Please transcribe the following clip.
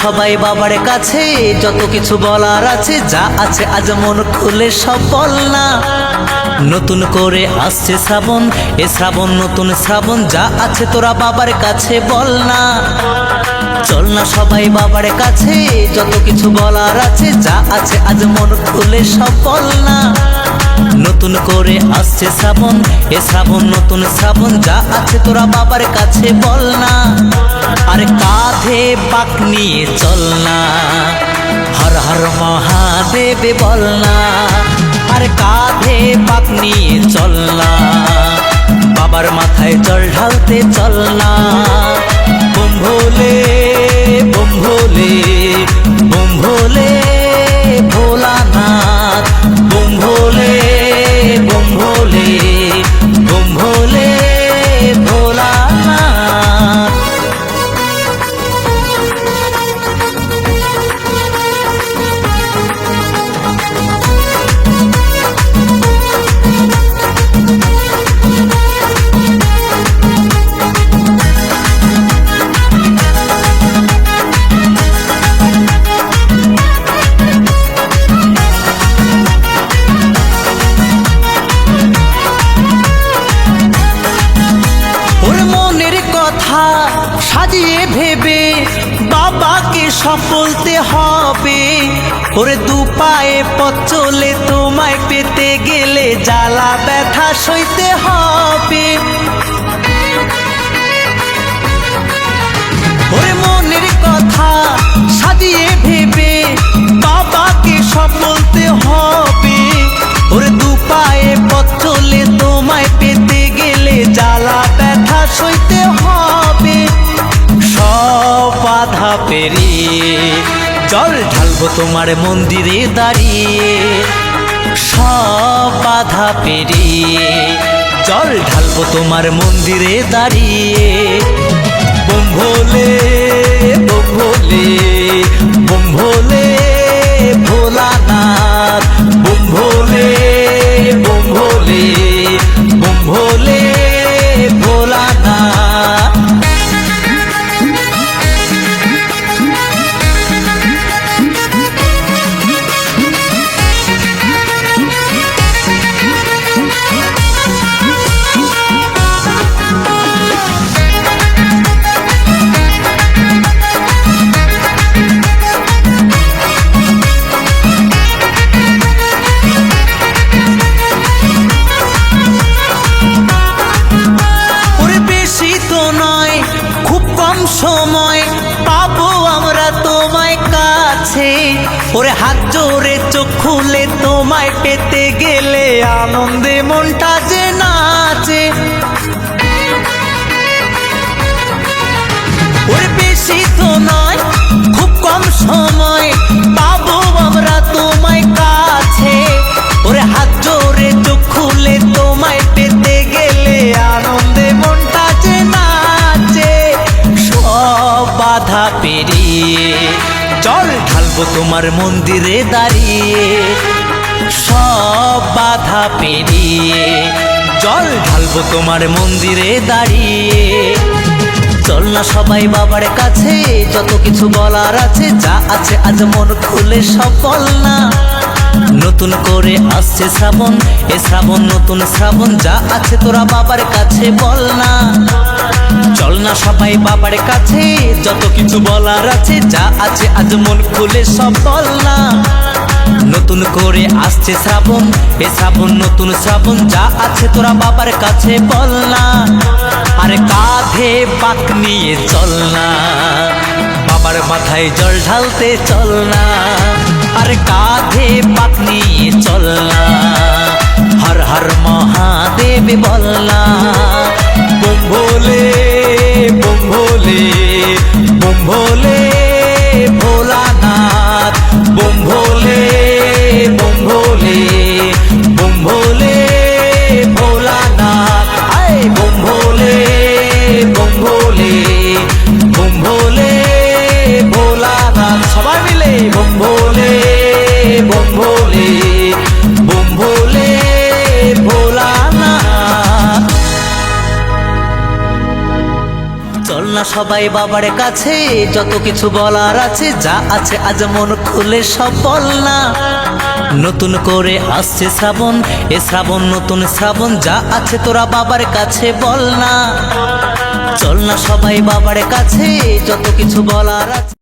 সবাই বাবার কাছে, যত কিছু বলার আছে, যা আছে আজ মন খুলে সব বল না। নতুন করে আসছে শ্রাবণ, এ শ্রাবণ নতুন শ্রাবণ, যা আছে তোরা বাবার কাছে বল না। চল না সবাই বাবার কাছে, যত কিছু বলার আছে, যা আছে আজ মন খুলে সব বল না। নতুন করে আসছে শ্রাবণ, এ শ্রাবণ নতুন শ্রাবণ, যা আছে তোরা বাবার কাছে বল না। আর কাঁধে পাক নিয়ে চল না, হর হর মহাদেব বল না। আর কাঁধে পাক নিয়ে চল না, বাবার মাথায় জল ঢালতে চল না। বম ভোলে বম ভোলে বম ভোলে ভোলানাথ, বম ভোলে বম ভোলে বম ভোলে ভোলানাথ। সাজিয়ে ভেবে বাবাকে সফলতে হবে। ওরে দু পায়ে পথ চলে তোমায় পেতে গেলে জ্বালা ব্যথা সইতে হবে। ওরে মনের কথা সাজিয়ে ভেবে বাবাকে সফলতে হবে। ওরে দু পায়ে পথ চলে তোমায় পেতে গেলে জ্বালা ব্যথা সইতে হবে। সব বাধা পেরিয়ে জল ঢালবো তোমার মন্দিরে দাঁড়িয়ে। সব বাধা পেরিয়ে জল ঢালবো তোমার মন্দিরে দাঁড়িয়ে। বম ভোলে বম ভোলে বম ভোলে ভোলানাথ, বম ভোলে বম ভোলে বম ভোলে ভোলানাথ। সময় পাবো আমরা তোমায় কাছে। ওরে হাত জোরে চোখ খুলে তোমায় পেতে গেলে আনন্দে মনটা যে নাচে। ওরে বেশি তো নয় খুব কম সময় পাবো আমরা তোমায় কাছে। ওরে হাত জোরে চোখ খুলে তোমায় পেতে গেলে আনন্দে মনটা যে নাচে। বাধা পেরিয়ে জল ঢালবো তোমার মন্দিরে দাঁড়িয়ে। সব বাধা পেরিয়ে জল ঢালবো তোমার মন্দিরে দাঁড়িয়ে। চল না সবাই বাবার কাছে, যত কিছু বলার আছে, যা আছে আজ মন খুলে সব বল না। নতুন করে আসছে শ্রাবণ, এ শ্রাবণ নতুন শ্রাবণ, যা আছে তোরা বাবার কাছে বল না। চল না সবাই বাবার কাছে, যত কিছু বলার আছে, যা আছে আজ মন খুলে সব বল না। নতুন করে আসছে শ্রাবণ, এ শ্রাবণ নতুন শ্রাবণ, যা আছে তোরা বাবার কাছে বল না। আরে কাঁধে পাক নিয়ে চল না, বাবার মাথায় জল ঢালতে চল না। আরে কাঁধে পাক নিয়ে চল না, হর হর মহাদেব বল না। বম ভোলে বম ভোলে বম ভোলে ভোলানাথ, বম ভোলে বম ভোলে বম ভোলে ভোলানাথ। আয় বম ভোলে বম ভোলে বম ভোলে ভোলানাথ। সবাই মিলে বম ভোলে বম ভোলে বম ভোলে ভোলানাথ। চল না সবাই বাবার কাছে, যত কিছু বলার আছে, যা আছে আজ মন খুলে সব বল না। নতুন করে আসছে শ্রাবণ, এ শ্রাবণ নতুন শ্রাবণ, যা আছে তোরা বাবার কাছে বল না। চল না সবাই বাবার কাছে, যত কিছু বলার আছে।